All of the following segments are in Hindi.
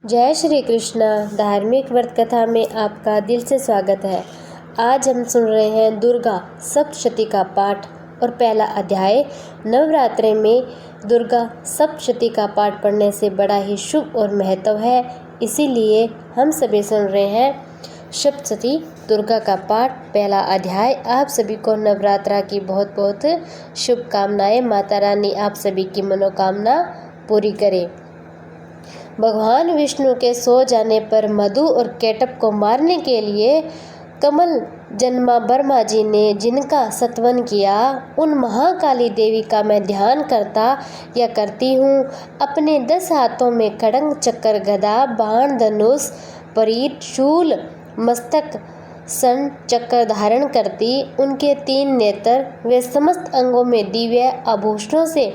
जय श्री कृष्ण। धार्मिक व्रत कथा में आपका दिल से स्वागत है। आज हम सुन रहे हैं दुर्गा सप्तशती का पाठ और पहला अध्याय। नवरात्रि में दुर्गा सप्तशती का पाठ पढ़ने से बड़ा ही शुभ और महत्व है, इसीलिए हम सभी सुन रहे हैं सप्तशती दुर्गा का पाठ पहला अध्याय। आप सभी को नवरात्रा की बहुत बहुत शुभकामनाएं। माता रानी आप सभी की मनोकामना पूरी करे। भगवान विष्णु के सो जाने पर मधु और केटप को मारने के लिए कमल जन्मा ब्रह्मा जी ने जिनका सत्वन किया, उन महाकाली देवी का मैं ध्यान करता या करती हूँ। अपने 10 हाथों में खड्ग, चक्र, गदा, बाण, धनुष, परीट, शूल, मस्तक, सन, चक्र धारण करती। उनके 3 नेत्र वे समस्त अंगों में दिव्य आभूषणों से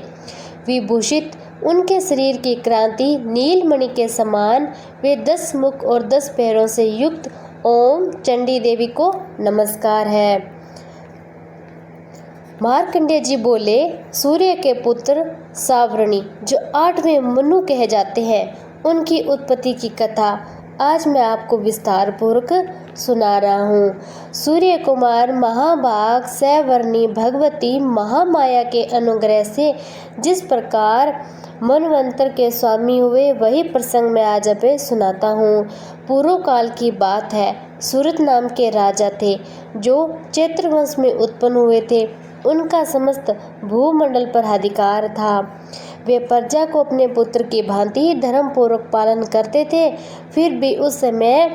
विभूषित, उनके शरीर की क्रांति नीलमणि के समान, वे 10 मुख और 10 पैरों से युक्त ओम चंडी देवी को नमस्कार है। मार्कंडेय जी बोले, सूर्य के पुत्र सावरणी जो 8वें मनु कहे जाते हैं, उनकी उत्पत्ति की कथा आज मैं आपको विस्तार पूर्वक सुना रहा हूँ। सूर्य कुमार महाभाग सवर्णी भगवती महामाया के अनुग्रह से जिस प्रकार मनवंतर के स्वामी हुए, वही प्रसंग मैं आज अभी सुनाता हूँ। पूर्व काल की बात है। सूरत नाम के राजा थे जो चैत्र वंश में उत्पन्न हुए थे। उनका समस्त भूमंडल पर अधिकार था। वे प्रजा को अपने पुत्र की भांति धर्म पूर्वक पालन करते थे। फिर भी उस समय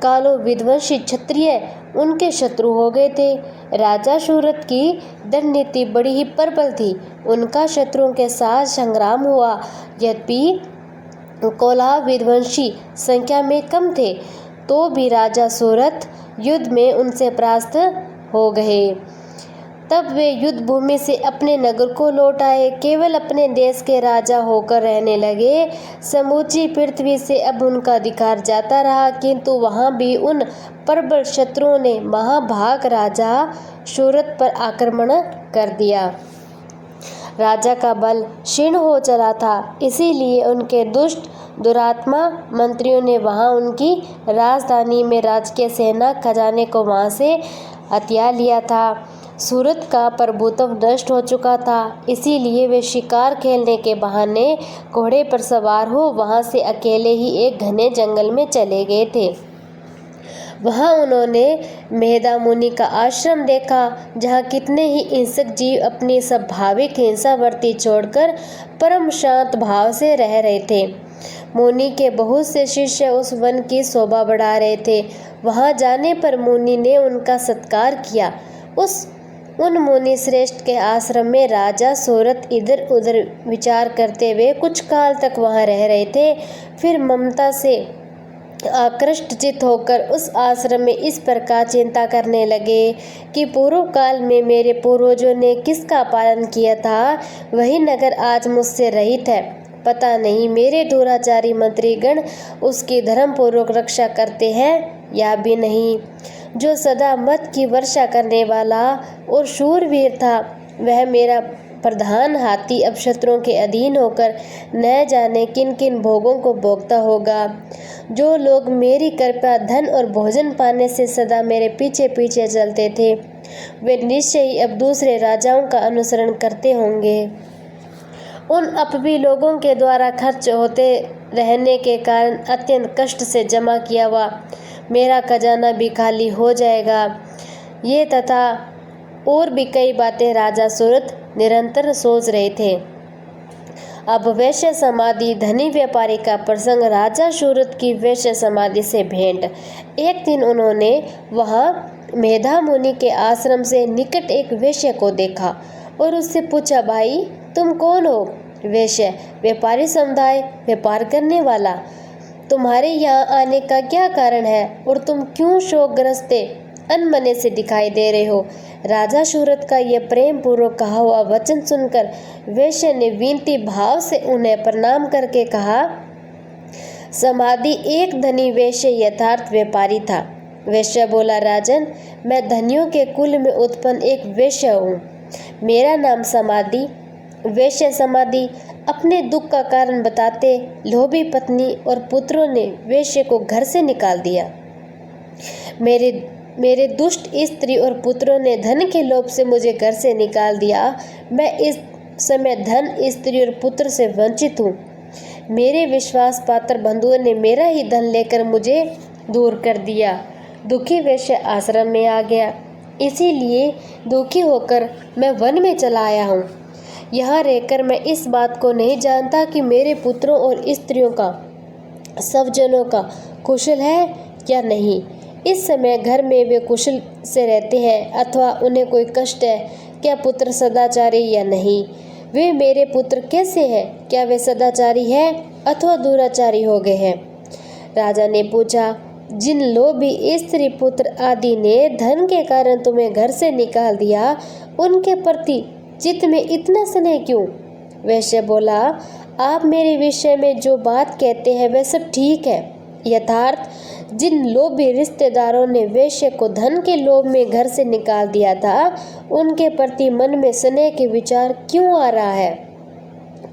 कालो विध्वंसी क्षत्रिय उनके शत्रु हो गए थे। राजा सूरत की दंड नीति बड़ी ही प्रबल थी। उनका शत्रुओं के साथ संग्राम हुआ। यद्यपि कोलाह विध्वंसी संख्या में कम थे, तो भी राजा सूरत युद्ध में उनसे परास्त हो गए। तब वे युद्ध भूमि से अपने नगर को लौट आए, केवल अपने देश के राजा होकर रहने लगे। समूची पृथ्वी से अब उनका अधिकार जाता रहा, किंतु वहां भी उन प्रबल शत्रुओं ने महाभाग राजा सूरत पर आक्रमण कर दिया। राजा का बल क्षीण हो चला था, इसीलिए उनके दुष्ट दुरात्मा मंत्रियों ने वहां उनकी राजधानी में राजकीय सेना खजाने को वहां से हथिया लिया था। सूरत का प्रभुत्व नष्ट हो चुका था, इसीलिए वे शिकार खेलने के बहाने घोड़े पर सवार हो वहां से अकेले ही एक घने जंगल में चले गए थे। वहां उन्होंने मेधा मुनि का आश्रम देखा, जहां कितने ही हिंसक जीव अपनी स्वाभाविक हिंसावृत्ति छोड़कर परम शांत भाव से रह रहे थे। मुनि के बहुत से शिष्य उस वन की शोभा बढ़ा रहे थे। वहां जाने पर मुनि ने उनका सत्कार किया। उन मुनि श्रेष्ठ के आश्रम में राजा सूरत इधर उधर विचार करते हुए कुछ काल तक वहां रह रहे थे। फिर ममता से आकृष्टचित होकर उस आश्रम में इस प्रकार चिंता करने लगे कि पूर्व काल में मेरे पूर्वजों ने किसका पालन किया था, वही नगर आज मुझसे रहित है। पता नहीं मेरे दुराचारी मंत्रीगण उसकी धर्म पूर्वक रक्षा करते हैं या भी नहीं। जो सदा मत की वर्षा करने वाला और शूरवीर था, वह मेरा प्रधान हाथी अब शत्रुओं के अधीन होकर न जाने किन किन भोगों को भोगता होगा। जो लोग मेरी कृपा, धन और भोजन पाने से सदा मेरे पीछे पीछे चलते थे, वे निश्चय ही अब दूसरे राजाओं का अनुसरण करते होंगे। उन अपवी लोगों के द्वारा खर्च होते रहने के कारण अत्यंत कष्ट से जमा किया हुआ मेरा खजाना भी खाली हो जाएगा। ये तथा और भी कई बातें राजा सूरत निरंतर सोच रहे थे। अब वैश्य समाधि धनी व्यापारी का प्रसंग। राजा सूरत की वैश्य समाधि से भेंट। एक दिन उन्होंने वहां मेधा मुनि के आश्रम से निकट एक वैश्य को देखा और उससे पूछा, भाई तुम कौन हो? वैश्य, व्यापारी समुदाय, व्यापार करने वाला। तुम्हारे यहाँ आने का क्या कारण है और तुम क्यों शोकग्रस्त अनमने से दिखाई दे रहे हो? राजा सूरत का यह प्रेम पूर्वक कहा हुआ वचन सुनकर वैश्य ने विनती भाव से उन्हें प्रणाम करके कहा, समाधि एक धनी वैश्य यथार्थ व्यापारी था। वैश्य बोला, राजन, मैं धनियों के कुल में उत्पन्न एक वैश्य हूँ। मेरा नाम समाधि, वैश्य समाधि। अपने दुख का कारण बताते लोभी पत्नी और पुत्रों ने वेश्या को घर से निकाल दिया। मेरे दुष्ट स्त्री और पुत्रों ने धन के लोभ से मुझे घर से निकाल दिया। मैं इस समय धन, स्त्री और पुत्र से वंचित हूँ। मेरे विश्वास पात्र बंधुओं ने मेरा ही धन लेकर मुझे दूर कर दिया। दुखी वेश्या आश्रम में आ गया, इसीलिए दुखी होकर मैं वन में चला आया हूँ। यहाँ रहकर मैं इस बात को नहीं जानता कि मेरे पुत्रों और स्त्रियों का, सब जनों का कुशल है या नहीं। इस समय घर में वे कुशल से रहते हैं अथवा उन्हें कोई कष्ट है। क्या पुत्र सदाचारी या नहीं? वे मेरे पुत्र कैसे हैं? क्या वे सदाचारी हैं अथवा दुराचारी हो गए हैं? राजा ने पूछा, जिन लोभी स्त्री पुत्र आदि ने धन के कारण तुम्हें घर से निकाल दिया, उनके प्रति चित्त में इतना स्नेह क्यों? वैश्य बोला, आप मेरे विषय में जो बात कहते हैं वह सब ठीक है। यथार्थ जिन लोभी रिश्तेदारों ने वैश्य को धन के लोभ में घर से निकाल दिया था, उनके प्रति मन में स्नेह के विचार क्यों आ रहा है?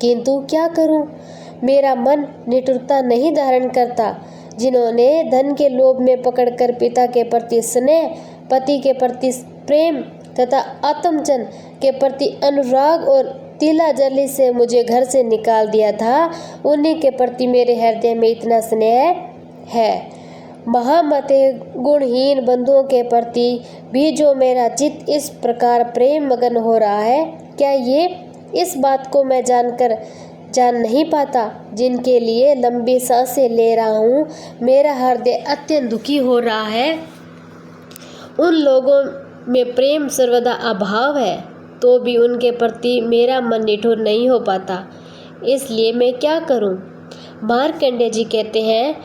किंतु क्या करूं? मेरा मन निठुरता नहीं धारण करता। जिन्होंने धन के लोभ में पकड़कर पिता के प्रति स्नेह, पति के प्रति प्रेम तथा आत्मजन के प्रति अनुराग और तिलाजली से मुझे घर से निकाल दिया था, उन्हीं के प्रति मेरे हृदय में इतना स्नेह है। महामते गुणहीन बंधुओं के प्रति भी जो मेरा चित्त इस प्रकार प्रेम मगन हो रहा है, क्या ये इस बात को मैं जान नहीं पाता, जिनके लिए लंबी सांसें ले रहा हूँ। मेरा हृदय अत्यंत दुखी हो रहा है। उन लोगों में प्रेम सर्वदा अभाव है, तो भी उनके प्रति मेरा मन निठुर नहीं हो पाता। इसलिए मैं क्या करूं? मार्कंडेय जी कहते हैं,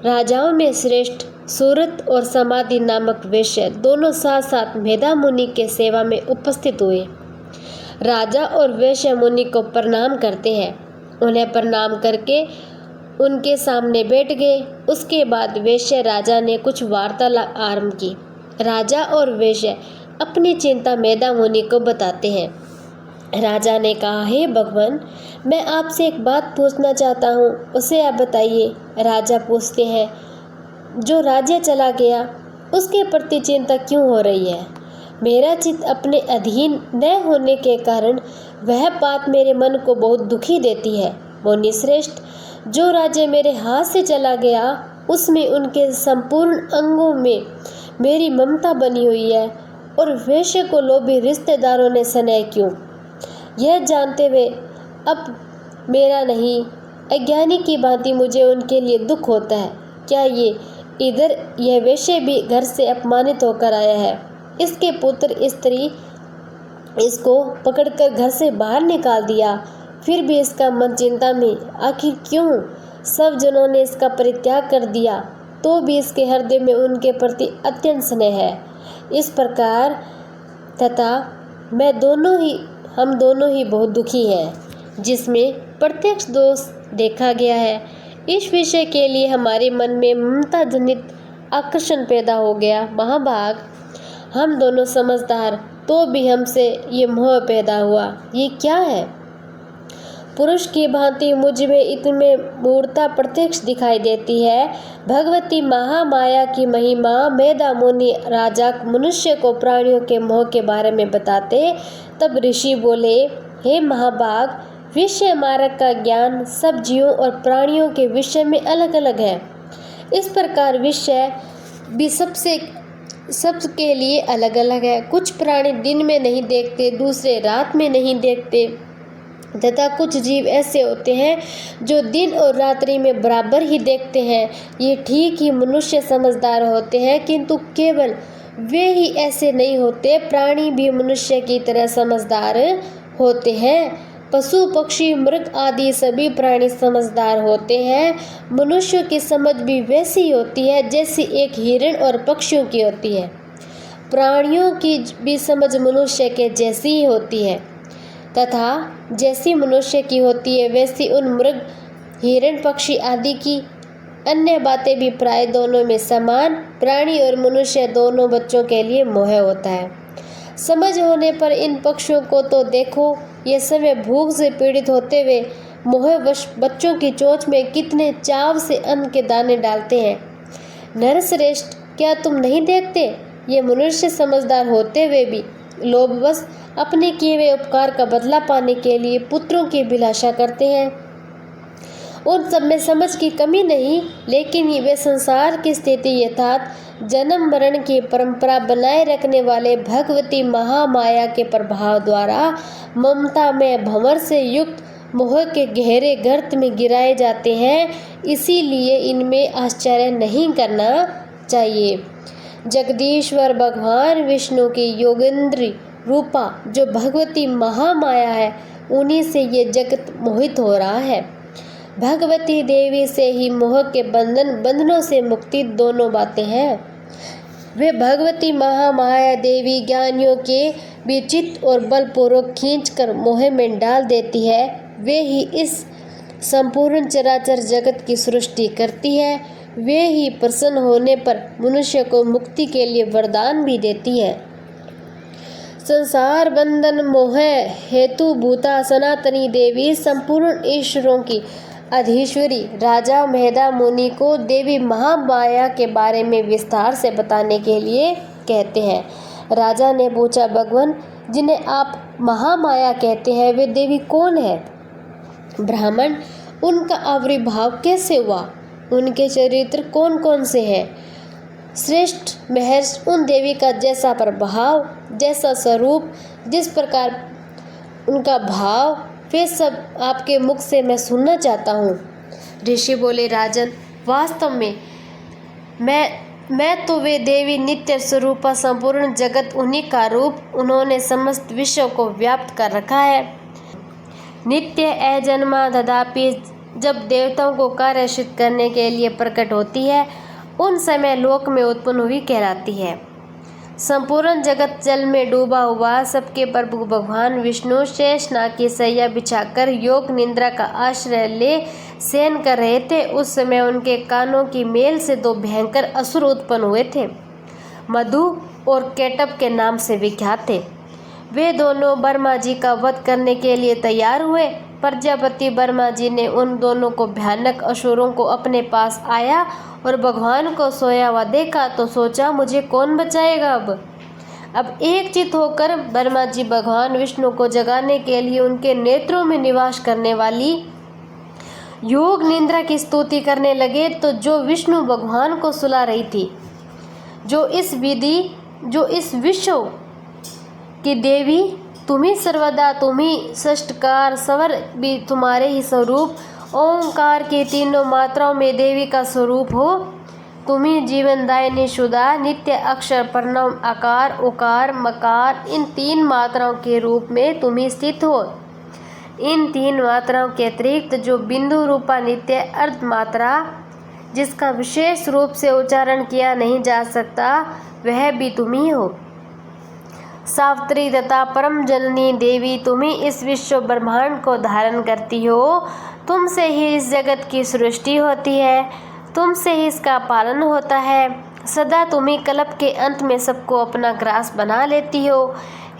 राजाओं में श्रेष्ठ सूरत और समाधि नामक वेश्य दोनों साथ साथ मेधा मुनि के सेवा में उपस्थित हुए। राजा और वेश्य मुनि को प्रणाम करते हैं। उन्हें प्रणाम करके उनके सामने बैठ गए। उसके बाद वेश्य राजा ने कुछ वार्तालाप आरंभ की। राजा और वेश्य अपनी चिंता मेधा मुनि को बताते हैं। राजा ने कहा, हे भगवान, मैं आपसे एक बात पूछना चाहता हूँ, उसे आप बताइए। राजा पूछते हैं, जो राज्य चला गया उसके प्रति चिंता क्यों हो रही है? मेरा चित्त अपने अधीन न होने के कारण वह बात मेरे मन को बहुत दुखी देती है। मुनि श्रेष्ठ, जो राज्य मेरे हाथ से चला गया उसमें उनके संपूर्ण अंगों में मेरी ममता बनी हुई है, और वेश्य को लोभी रिश्तेदारों ने स्नेह क्यों? यह जानते हुए अब मेरा नहीं, अज्ञानी की भांति मुझे उनके लिए दुख होता है। क्या यह वेश्य भी घर से अपमानित होकर आया है? इसके पुत्र स्त्री इसको पकड़कर घर से बाहर निकाल दिया, फिर भी इसका मन चिंता में। आखिर क्यों? सब जनों ने इसका परित्याग कर दिया, तो भी इसके हृदय में उनके प्रति अत्यंत स्नेह है। इस प्रकार तथा हम दोनों ही बहुत दुखी हैं, जिसमें प्रत्यक्ष दोष देखा गया है। इस विषय के लिए हमारे मन में ममता जनित आकर्षण पैदा हो गया। महाभाग, हम दोनों समझदार, तो भी हमसे ये मोह पैदा हुआ। ये क्या है? पुरुष की भांति मुझ में इतने मूर्ता प्रत्यक्ष दिखाई देती है। भगवती महामाया की महिमा मेधा मुनि राजा मनुष्य को प्राणियों के मोह के बारे में बताते। तब ऋषि बोले, हे महाभाग, विषय मार्ग का ज्ञान सब जीवों और प्राणियों के विषय में अलग अलग है। इस प्रकार विषय भी सबके लिए अलग अलग है। कुछ प्राणी दिन में नहीं देखते, दूसरे रात में नहीं देखते, तथा कुछ जीव ऐसे होते हैं जो दिन और रात्रि में बराबर ही देखते हैं। ये ठीक ही मनुष्य समझदार होते हैं, किंतु केवल वे ही ऐसे नहीं होते, प्राणी भी मनुष्य की तरह समझदार होते हैं। पशु पक्षी मृग आदि सभी प्राणी समझदार होते हैं। मनुष्यों की समझ भी वैसी होती है जैसी एक हिरण और पक्षियों की होती है। प्राणियों की भी समझ मनुष्य के जैसी ही होती है, तथा जैसी मनुष्य की होती है वैसी उन मृग, हिरण, पक्षी आदि की अन्य बातें भी प्राय दोनों में समान। प्राणी और मनुष्य दोनों बच्चों के लिए मोह होता है। समझ होने पर इन पक्षियों को तो देखो, ये समय भूख से पीड़ित होते हुए मोहवश बच्चों की चोंच में कितने चाव से अन्न के दाने डालते हैं। नरश्रेष्ठ, क्या तुम नहीं देखते, ये मनुष्य समझदार होते हुए भी लोभवश अपने किए हुए उपकार का बदला पाने के लिए पुत्रों की अभिलाषा करते हैं। उन सब में समझ की कमी नहीं, लेकिन वे संसार की स्थिति यथार्थ जन्म मरण की परंपरा बनाए रखने वाले भगवती महामाया के प्रभाव द्वारा ममता में भंवर से युक्त मोह के गहरे गर्त में गिराए जाते हैं। इसीलिए इनमें आश्चर्य नहीं करना चाहिए। जगदीश्वर भगवान विष्णु की योगेंद्री रूपा जो भगवती महामाया है, उन्हीं से ये जगत मोहित हो रहा है। भगवती देवी से ही मोह के बंधनों से मुक्ति दोनों बातें हैं। वे भगवती महामाया देवी ज्ञानियों के भी चित्त और बलपूर्वक खींचकर मोह में डाल देती है। वे ही इस संपूर्ण चराचर जगत की सृष्टि करती है। वे ही प्रसन्न होने पर मनुष्य को मुक्ति के लिए वरदान भी देती है। संसार बंधन मोह हेतु भूता सनातनी देवी संपूर्ण ईश्वरों की अधीश्वरी राजा मेधा मुनि को देवी महामाया के बारे में विस्तार से बताने के लिए कहते हैं। राजा ने पूछा, भगवान, जिन्हें आप महामाया कहते हैं, वे देवी कौन है? ब्राह्मण, उनका आविर्भाव कैसे हुआ? उनके चरित्र कौन कौन से हैं? श्रेष्ठ महर्षि, उन देवी का जैसा प्रभाव, जैसा स्वरूप, जिस प्रकार उनका भाव, वे सब आपके मुख से मैं सुनना चाहता हूँ। ऋषि बोले, राजन, वास्तव में मैं तो वे देवी नित्य स्वरूपा संपूर्ण जगत उन्हीं का रूप, उन्होंने समस्त विश्व को व्याप्त कर रखा है। नित्य अजन्मा तथापि जब देवताओं को कार्य सिद्ध करने के लिए प्रकट होती है, उन समय लोक में उत्पन्न हुई कहलाती है। संपूर्ण जगत जल में डूबा हुआ सबके प्रभु भगवान विष्णु शेषनाग की सैया बिछाकर योग निद्रा का आश्रय ले शयन कर रहे थे। उस समय उनके कानों की मेल से दो भयंकर असुर उत्पन्न हुए थे, मधु और केटप के नाम से विख्यात थे। वे दोनों ब्रह्मा जी का वध करने के लिए तैयार हुए। प्रजापति ब्रह्मा जी ने उन दोनों को भयानक असुरों को अपने पास आया और भगवान को सोया हुआ देखा तो सोचा, मुझे कौन बचाएगा। अब एक चित होकर ब्रह्मा जी भगवान विष्णु को जगाने के लिए उनके नेत्रों में निवास करने वाली योग निद्रा की स्तुति करने लगे। तो जो विष्णु भगवान को सुला रही थी, जो इस विश्व की देवी, तुम्ही सर्वदा, तुम्ही षष्टकार स्वर भी तुम्हारे ही स्वरूप, ओंकार की तीनों मात्राओं में देवी का स्वरूप हो। तुम्ही जीवनदायिनी शुदा नित्य अक्षर प्रणव आकार उकार मकार, इन तीन मात्राओं के रूप में तुम्ही स्थित हो। इन तीन मात्राओं के अतिरिक्त जो बिंदु रूपा नित्य अर्ध मात्रा, जिसका विशेष रूप से उच्चारण किया नहीं जा सकता, वह भी तुम्ही हो। सावित्री तथा परम जननी देवी, तुम्ही इस विश्व ब्रह्मांड को धारण करती हो। तुमसे ही इस जगत की सृष्टि होती है, तुमसे ही इसका पालन होता है। सदा तुम्ही कल्प के अंत में सबको अपना ग्रास बना लेती हो।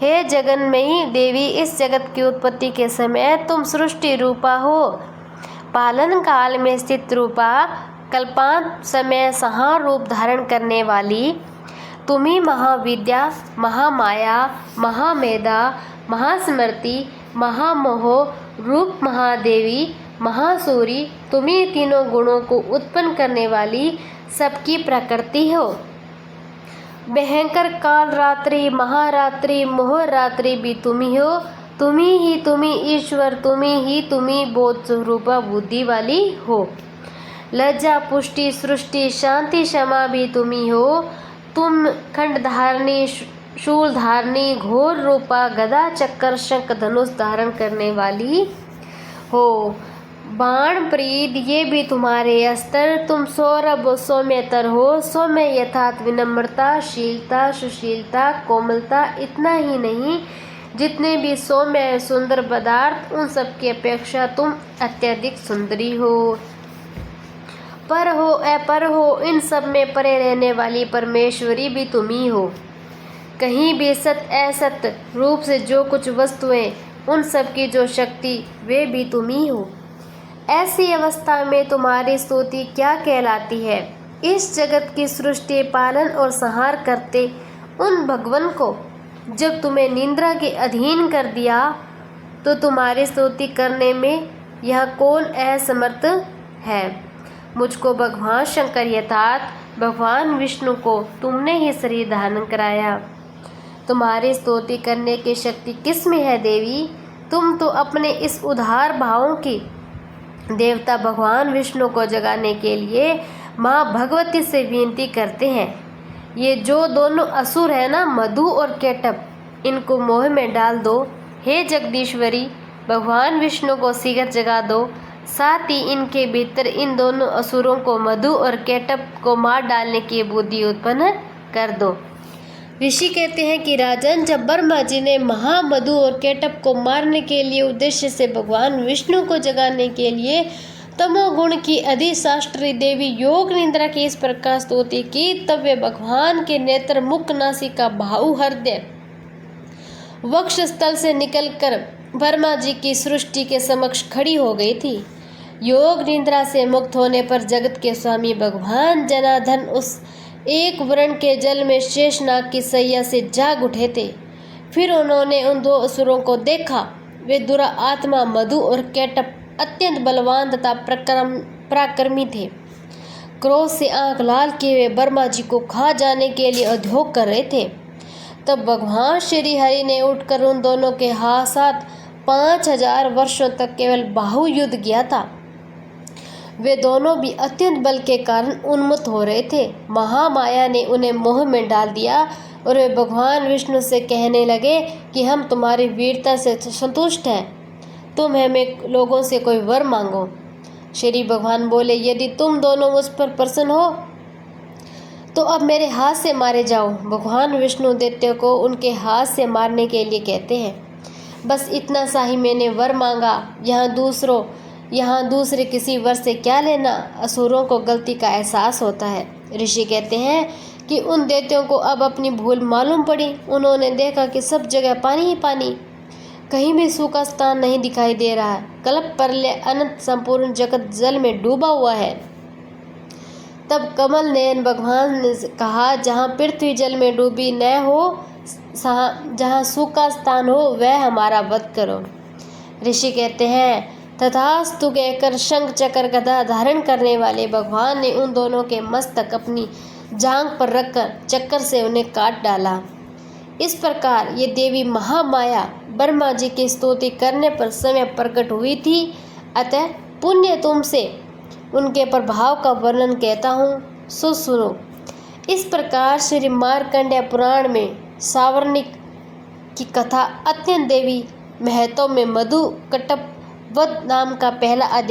हे जगन्मयी देवी, इस जगत की उत्पत्ति के समय तुम सृष्टि रूपा हो, पालन काल में स्थित रूपा, कल्पांत समय संहार रूप धारण करने वाली। तुम्ही महाविद्या, महामाया, महामेधा, महास्मृति, महामोह रूप महादेवी, महासूरी, तुम्ही तीनों गुणों को उत्पन्न करने वाली सबकी प्रकृति हो। भयंकर काल रात्रि, महारात्रि, मोहरात्रि भी तुम्ही हो। तुम्ही ईश्वर, तुम्ही बोध स्वरूपा बुद्धि वाली हो। लज्जा, पुष्टि, सृष्टि, शांति, क्षमा भी तुम्ही हो। तुम खंडधारणी, शूलधारणी, घोर रूपा, गदा, चक्कर, शंख, धनुष धारण करने वाली हो। बाण, प्रीत, ये भी तुम्हारे अस्त्र। तुम सौरभ, सौम्यतर हो। सौम्य यथार्थ विनम्रता, शीलता, सुशीलता, कोमलता, इतना ही नहीं, जितने भी सौम्य सुंदर पदार्थ, उन सब की अपेक्षा तुम अत्यधिक सुंदरी हो। पर हो अपर हो, इन सब में परे रहने वाली परमेश्वरी भी तुम्ही हो। कहीं भी सत असत रूप से जो कुछ वस्तुएं, उन सब की जो शक्ति, वे भी तुम्ही हो। ऐसी अवस्था में तुम्हारी स्तुति क्या कहलाती है? इस जगत की सृष्टि, पालन और संहार करते उन भगवान को जब तुम्हें निंद्रा के अधीन कर दिया, तो तुम्हारी स्तुति करने में यह कौन असमर्थ है? मुझको भगवान शंकर यथार्थ भगवान विष्णु को तुमने ही शरीर धारण कराया। तुम्हारी स्तुति करने की शक्ति किस में है देवी? तुम तो अपने इस उदार भावों की देवता भगवान विष्णु को जगाने के लिए माँ भगवती से विनती करते हैं। ये जो दोनों असुर है ना, मधु और केटप, इनको मोह में डाल दो। हे जगदीश्वरी, भगवान विष्णु को शीघ्र जगा दो। साथ ही इनके भीतर इन दोनों असुरों को, मधु और केटप को मार डालने की बुद्धि उत्पन्न कर दो। ऋषि कहते हैं कि राजन, जब ब्रह्मा जी ने महामधु और केटप को मारने के लिए उद्देश्य से भगवान विष्णु को जगाने के लिए तमोगुण की अधिशास्त्री देवी योग निद्रा की इस प्रकार स्तुति की, तब वे भगवान के नेत्र, मुख, नासिका, बाहु, हृदय, वक्ष स्थल से निकलकर ब्रह्मा जी की सृष्टि के समक्ष खड़ी हो गई थी। योग निद्रा से मुक्त होने पर जगत के स्वामी भगवान जनार्दन उस एक वर्ण के जल में शेषनाग की सैया से जाग उठे थे। फिर उन्होंने उन दो असुरों को देखा। वे दुरा आत्मा मधु और केटप अत्यंत बलवान तथा पराक्रमी थे। क्रोध से आंख लाल किए वे ब्रह्मा जी को खा जाने के लिए उद्योग कर रहे थे। तब भगवान श्री हरि ने उठकर उन दोनों के हाथ साथ 5000 वर्षों तक केवल बाहु युद्ध किया था। वे दोनों भी अत्यंत बल के कारण उन्मत्त हो रहे थे। महामाया ने उन्हें मोह में डाल दिया और वे भगवान विष्णु से कहने लगे कि हम तुम्हारी वीरता से संतुष्ट हैं, तुम हमें लोगों से कोई वर मांगो। श्री भगवान बोले, यदि तुम दोनों मुझ पर प्रसन्न हो तो अब मेरे हाथ से मारे जाओ। भगवान विष्णु दैत्य को उनके हाथ से मारने के लिए कहते हैं, बस इतना सा ही मैंने वर मांगा, यहाँ दूसरे किसी वर से क्या लेना। असुरों को गलती का एहसास होता है। ऋषि कहते हैं कि उन दैत्यों को अब अपनी भूल मालूम पड़ी। उन्होंने देखा कि सब जगह पानी ही पानी, कहीं भी सूखा स्थान नहीं दिखाई दे रहा है। कल्प प्रलय अनंत संपूर्ण जगत जल में डूबा हुआ है। तब कमल नयन भगवान ने कहा, जहाँ पृथ्वी जल में डूबी न हो, जहाँ सूखा स्थान हो, वह हमारा वध करो। ऋषि कहते हैं, तथास्तु कहकर शंख चक्र गदा धारण करने वाले भगवान ने उन दोनों के मस्तक अपनी जांघ पर रखकर चक्कर से उन्हें काट डाला। इस प्रकार ये देवी महामाया ब्रह्मा जी की स्तुति करने पर समय प्रकट हुई थी। अतः पुण्य तुमसे उनके प्रभाव का वर्णन कहता हूँ, सुनो। इस प्रकार श्री मार्कंडेय पुराण में सावर्णिक की कथा अत्यंत देवी महत्व में मधु कटप वध नाम का पहला अध्याय